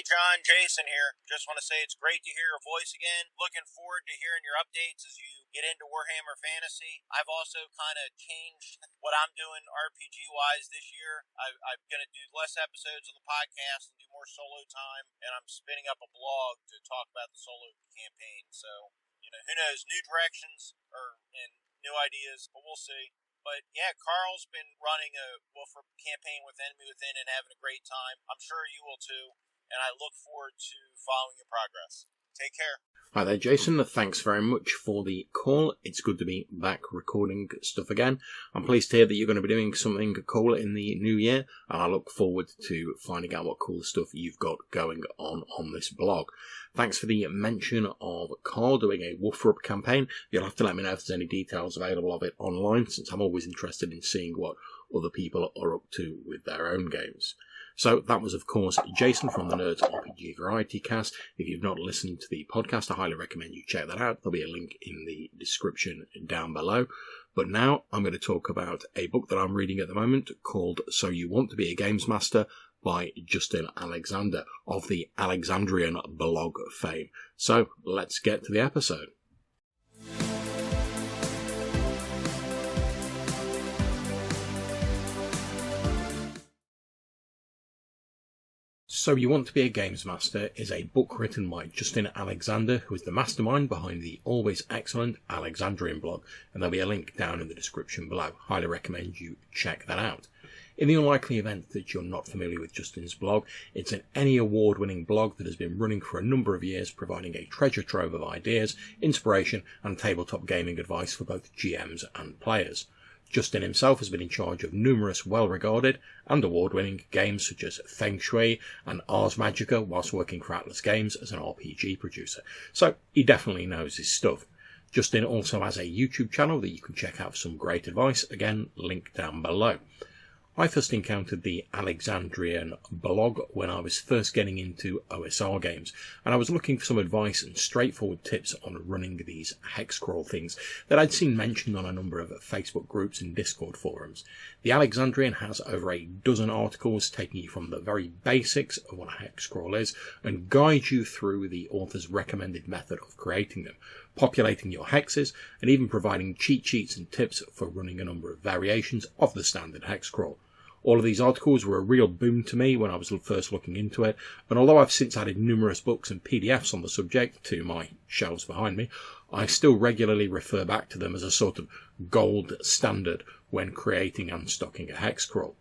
Hey John, Jason here. Just want to say it's great to hear your voice again. Looking forward to hearing your updates as you get into Warhammer Fantasy. I've also kind of changed what I'm doing RPG-wise this year. I'm going to do less episodes of the podcast and do more solo time, and I'm spinning up a blog to talk about the solo campaign. So, who knows, new directions and new ideas, but we'll see. But yeah, Carl's been running a Wolfram campaign with Enemy Within and having a great time. I'm sure you will too, and I look forward to following your progress. Take care. Hi there, Jason. Thanks very much for the call. It's good to be back recording stuff again. I'm pleased to hear that you're going to be doing something cool in the new year, and I look forward to finding out what cool stuff you've got going on this blog. Thanks for the mention of Carl doing a Wolfram campaign. You'll have to let me know if there's any details available of it online, since I'm always interested in seeing what other people are up to with their own games. So that was, of course, Jason from the Nerds RPG Variety Cast. If you've not listened to the podcast, I highly recommend you check that out. There'll be a link in the description down below. But now I'm going to talk about a book that I'm reading at the moment called So You Want to Be a Games Master by Justin Alexander of the Alexandrian blog fame. So let's get to the episode. So You Want to Be a Games Master is a book written by Justin Alexander, who is the mastermind behind the always excellent Alexandrian blog, and there'll be a link down in the description below. Highly recommend you check that out. In the unlikely event that you're not familiar with Justin's blog, it's an Emmy award-winning blog that has been running for a number of years, providing a treasure trove of ideas, inspiration, and tabletop gaming advice for both GMs and players. Justin himself has been in charge of numerous well-regarded and award-winning games such as Feng Shui and Ars Magica whilst working for Atlas Games as an RPG producer, so he definitely knows his stuff. Justin also has a YouTube channel that you can check out for some great advice, again, link down below. I first encountered the Alexandrian blog when I was first getting into OSR games, and I was looking for some advice and straightforward tips on running these hex crawl things that I'd seen mentioned on a number of Facebook groups and Discord forums. The Alexandrian has over a dozen articles taking you from the very basics of what a hex crawl is and guide you through the author's recommended method of creating them, populating your hexes, and even providing cheat sheets and tips for running a number of variations of the standard hex crawl. All of these articles were a real boom to me when I was first looking into it, and although I've since added numerous books and PDFs on the subject to my shelves behind me, I still regularly refer back to them as a sort of gold standard when creating and stocking a hex crawl.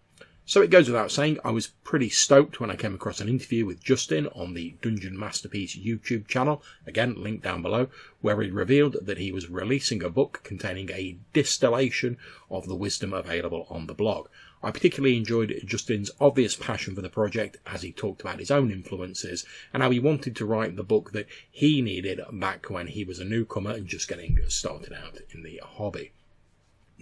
So it goes without saying, I was pretty stoked when I came across an interview with Justin on the Dungeon Masterpiece YouTube channel, again linked down below, where he revealed that he was releasing a book containing a distillation of the wisdom available on the blog. I particularly enjoyed Justin's obvious passion for the project as he talked about his own influences and how he wanted to write the book that he needed back when he was a newcomer and just getting started out in the hobby.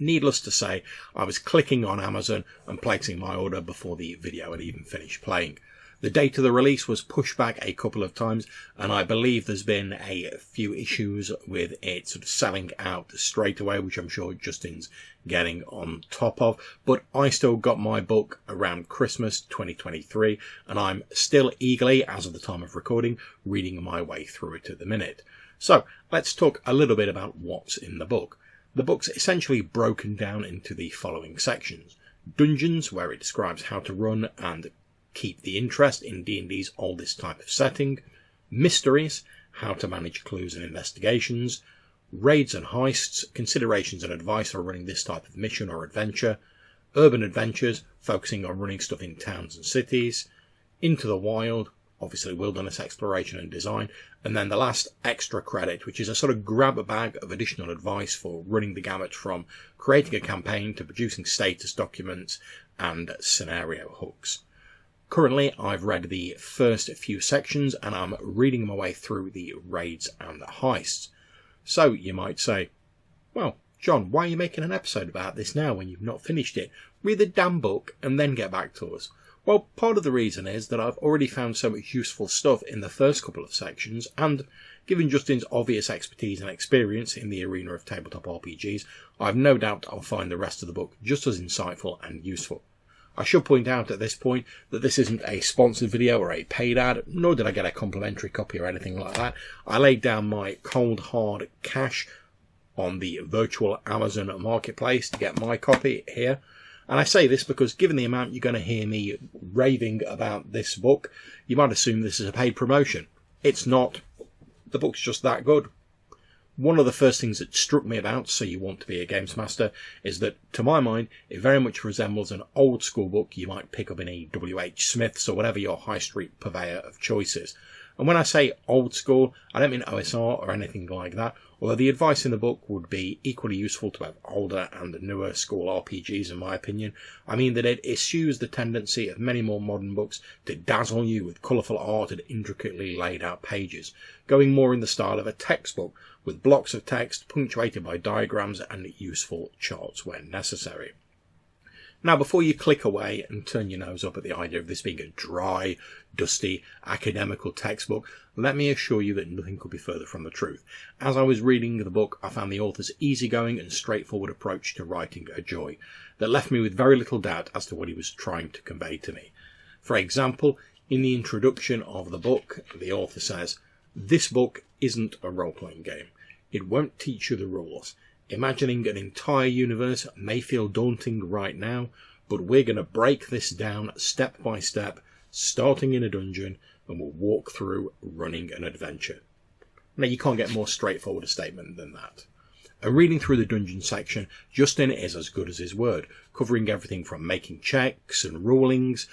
Needless to say, I was clicking on Amazon and placing my order before the video had even finished playing. The date of the release was pushed back a couple of times, and I believe there's been a few issues with it sort of selling out straight away, which I'm sure Justin's getting on top of. But I still got my book around Christmas 2023, and I'm still eagerly, as of the time of recording, reading my way through it at the minute. So let's talk a little bit about what's in the book. The book's essentially broken down into the following sections. Dungeons, where it describes how to run and keep the interest in D&D's oldest type of setting. Mysteries, how to manage clues and investigations. Raids and heists, considerations and advice for running this type of mission or adventure. Urban adventures, focusing on running stuff in towns and cities. Into the Wild, obviously wilderness exploration and design. And then the last, extra credit, which is a sort of grab bag of additional advice for running the gamut from creating a campaign to producing status documents and scenario hooks. Currently, I've read the first few sections and I'm reading my way through the raids and the heists. So you might say, well, John, why are you making an episode about this now when you've not finished it? Read the damn book and then get back to us. Well, part of the reason is that I've already found so much useful stuff in the first couple of sections, and given Justin's obvious expertise and experience in the arena of tabletop RPGs, I've no doubt I'll find the rest of the book just as insightful and useful. I should point out at this point that this isn't a sponsored video or a paid ad, nor did I get a complimentary copy or anything like that. I laid down my cold hard cash on the virtual Amazon marketplace to get my copy here. And I say this because given the amount you're going to hear me raving about this book, you might assume this is a paid promotion. It's not. The book's just that good. One of the first things that struck me about So You Want to Be a Games Master is that, to my mind, it very much resembles an old school book you might pick up in a W.H. Smith's or whatever your high street purveyor of choice is. And when I say old school, I don't mean OSR or anything like that, although the advice in the book would be equally useful to both older and newer school RPGs in my opinion. I mean that it eschews the tendency of many more modern books to dazzle you with colourful art and intricately laid out pages, going more in the style of a textbook, with blocks of text punctuated by diagrams and useful charts when necessary. Now, before you click away and turn your nose up at the idea of this being a dry, dusty, academical textbook, let me assure you that nothing could be further from the truth. As I was reading the book, I found the author's easygoing and straightforward approach to writing a joy that left me with very little doubt as to what he was trying to convey to me. For example, in the introduction of the book, the author says, "This book isn't a role-playing game. It won't teach you the rules. Imagining an entire universe may feel daunting right now, but we're going to break this down step by step, starting in a dungeon, and we'll walk through running an adventure." Now, you can't get more straightforward a statement than that. And reading through the dungeon section, Justin is as good as his word, covering everything from making checks and rulings,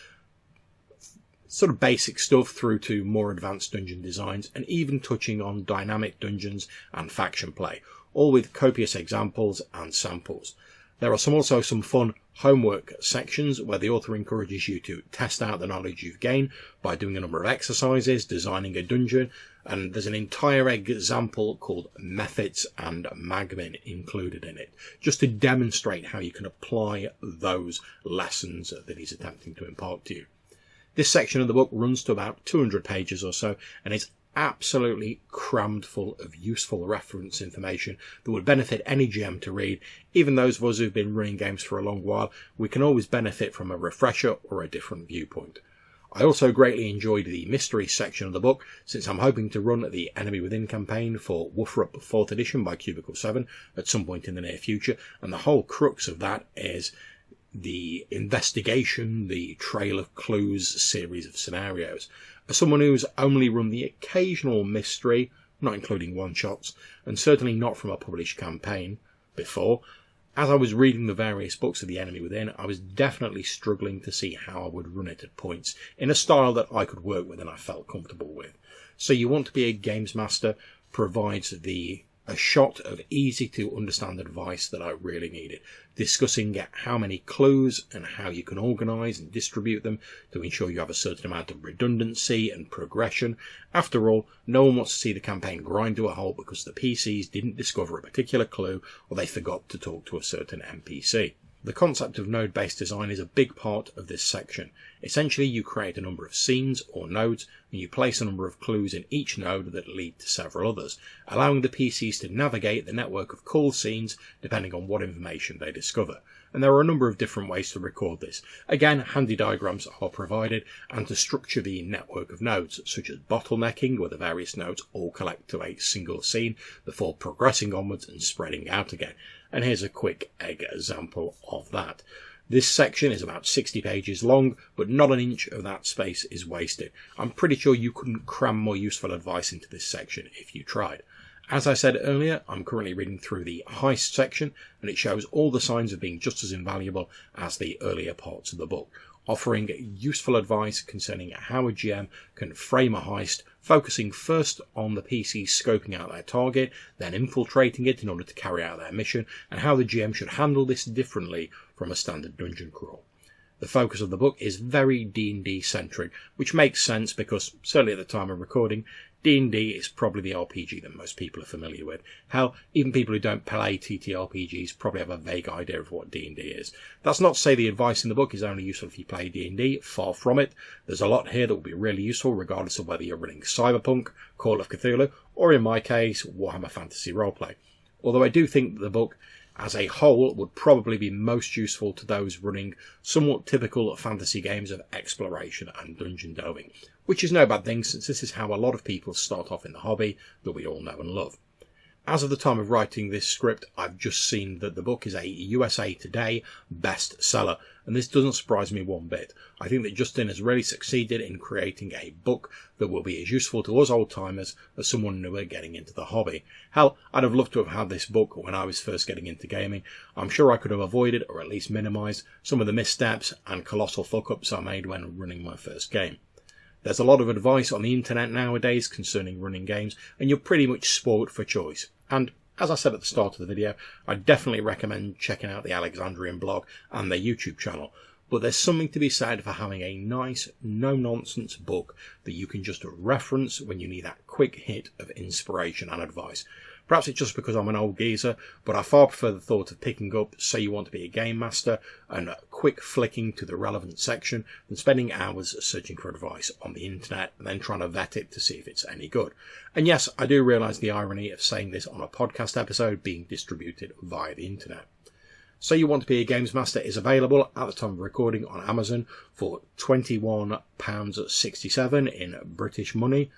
sort of basic stuff, through to more advanced dungeon designs, and even touching on dynamic dungeons and faction play, all with copious examples and samples. There are also some fun homework sections where the author encourages you to test out the knowledge you've gained by doing a number of exercises, designing a dungeon, and there's an entire example called Methods and Magmin included in it, just to demonstrate how you can apply those lessons that he's attempting to impart to you. This section of the book runs to about 200 pages or so, and is absolutely crammed full of useful reference information that would benefit any GM to read. Even those of us who've been running games for a long while, we can always benefit from a refresher or a different viewpoint. I also greatly enjoyed the mystery section of the book, since I'm hoping to run the Enemy Within campaign for Woofer Up 4th edition by Cubicle 7 at some point in the near future, and the whole crux of that is the investigation, the trail of clues series of scenarios. As someone who's only run the occasional mystery, not including one-shots, and certainly not from a published campaign before, as I was reading the various books of The Enemy Within, I was definitely struggling to see how I would run it at points, in a style that I could work with and I felt comfortable with. So You Want to Be a Games Master provides a shot of easy to understand advice that I really needed, discussing how many clues and how you can organise and distribute them to ensure you have a certain amount of redundancy and progression. After all, no one wants to see the campaign grind to a halt because the PCs didn't discover a particular clue or they forgot to talk to a certain NPC. The concept of node-based design is a big part of this section. Essentially, you create a number of scenes or nodes, and you place a number of clues in each node that lead to several others, allowing the PCs to navigate the network of cool scenes depending on what information they discover. And there are a number of different ways to record this. Again, handy diagrams are provided, and to structure the network of nodes, such as bottlenecking, where the various nodes all collect to a single scene before progressing onwards and spreading out again. And here's a quick example of that. This section is about 60 pages long, but not an inch of that space is wasted. I'm pretty sure you couldn't cram more useful advice into this section if you tried. As I said earlier, I'm currently reading through the heist section, and it shows all the signs of being just as invaluable as the earlier parts of the book, offering useful advice concerning how a GM can frame a heist, focusing first on the PCs scoping out their target, then infiltrating it in order to carry out their mission, and how the GM should handle this differently from a standard dungeon crawl. The focus of the book is very D&D centric, which makes sense because, certainly at the time of recording, D&D is probably the RPG that most people are familiar with. Hell, even people who don't play TTRPGs probably have a vague idea of what D&D is. That's not to say the advice in the book is only useful if you play D&D, far from it. There's a lot here that will be really useful regardless of whether you're running Cyberpunk, Call of Cthulhu, or in my case, Warhammer Fantasy Roleplay. Although I do think that the book as a whole would probably be most useful to those running somewhat typical fantasy games of exploration and dungeon delving, which is no bad thing since this is how a lot of people start off in the hobby that we all know and love. As of the time of writing this script, I've just seen that the book is a USA Today bestseller, and this doesn't surprise me one bit. I think that Justin has really succeeded in creating a book that will be as useful to us old-timers as someone newer getting into the hobby. Hell, I'd have loved to have had this book when I was first getting into gaming. I'm sure I could have avoided, or at least minimised, some of the missteps and colossal fuck-ups I made when running my first game. There's a lot of advice on the internet nowadays concerning running games, and you're pretty much spoiled for choice. And as I said at the start of the video, I definitely recommend checking out the Alexandrian blog and their YouTube channel. But there's something to be said for having a nice, no-nonsense book that you can just reference when you need that quick hit of inspiration and advice. Perhaps it's just because I'm an old geezer, but I far prefer the thought of picking up Say You Want to Be a Game Master and quick flicking to the relevant section than spending hours searching for advice on the internet and then trying to vet it to see if it's any good. And yes, I do realise the irony of saying this on a podcast episode being distributed via the internet. Say You Want to Be a Games Master is available at the time of recording on Amazon for £21.67 in British money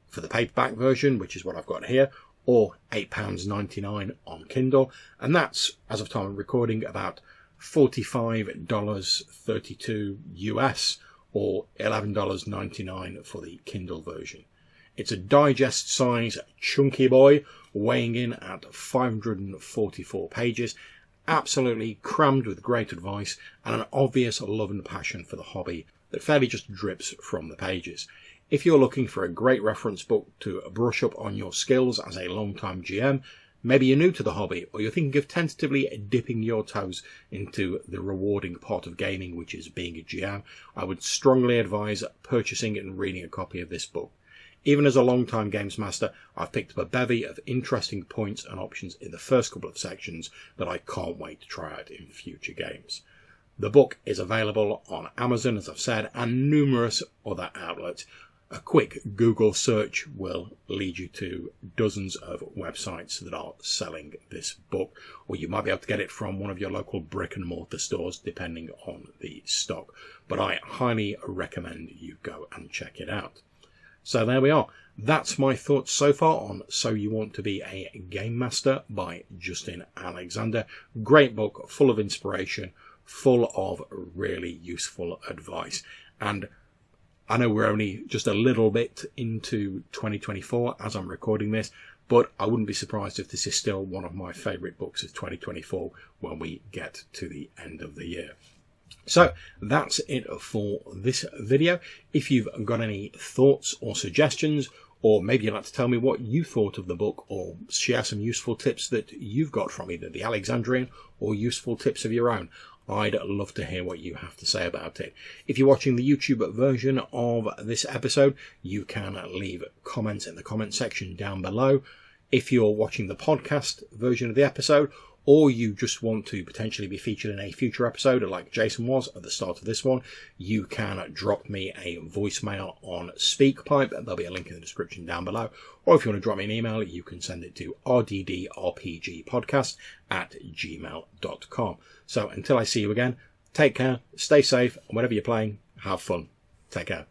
for the paperback version, which is what I've got here, or £8.99 on Kindle, and that's, as of time of recording, about $45.32 US, or $11.99 for the Kindle version. It's a digest size chunky boy, weighing in at 544 pages, absolutely crammed with great advice and an obvious love and passion for the hobby that fairly just drips from the pages. If you're looking for a great reference book to brush up on your skills as a long-time GM, maybe you're new to the hobby, or you're thinking of tentatively dipping your toes into the rewarding part of gaming, which is being a GM, I would strongly advise purchasing and reading a copy of this book. Even as a long-time games master, I've picked up a bevy of interesting points and options in the first couple of sections that I can't wait to try out in future games. The book is available on Amazon, as I've said, and numerous other outlets. A quick Google search will lead you to dozens of websites that are selling this book, or you might be able to get it from one of your local brick and mortar stores depending on the stock. But I highly recommend you go and check it out. So there we are. That's my thoughts so far on So You Want to Be a Game Master by Justin Alexander. Great book, full of inspiration, full of really useful advice. And I know we're only just a little bit into 2024 as I'm recording this, but I wouldn't be surprised if this is still one of my favourite books of 2024 when we get to the end of the year. So that's it for this video. If you've got any thoughts or suggestions, or maybe you'd like to tell me what you thought of the book, or share some useful tips that you've got from either the Alexandrian or useful tips of your own, I'd love to hear what you have to say about it. If you're watching the YouTube version of this episode, you can leave comments in the comment section down below. If you're watching the podcast version of the episode, or you just want to potentially be featured in a future episode like Jason was at the start of this one, you can drop me a voicemail on SpeakPipe. There'll be a link in the description down below. Or if you want to drop me an email, you can send it to rddrpgpodcast@gmail.com. So until I see you again, take care, stay safe, and whatever you're playing, have fun. Take care.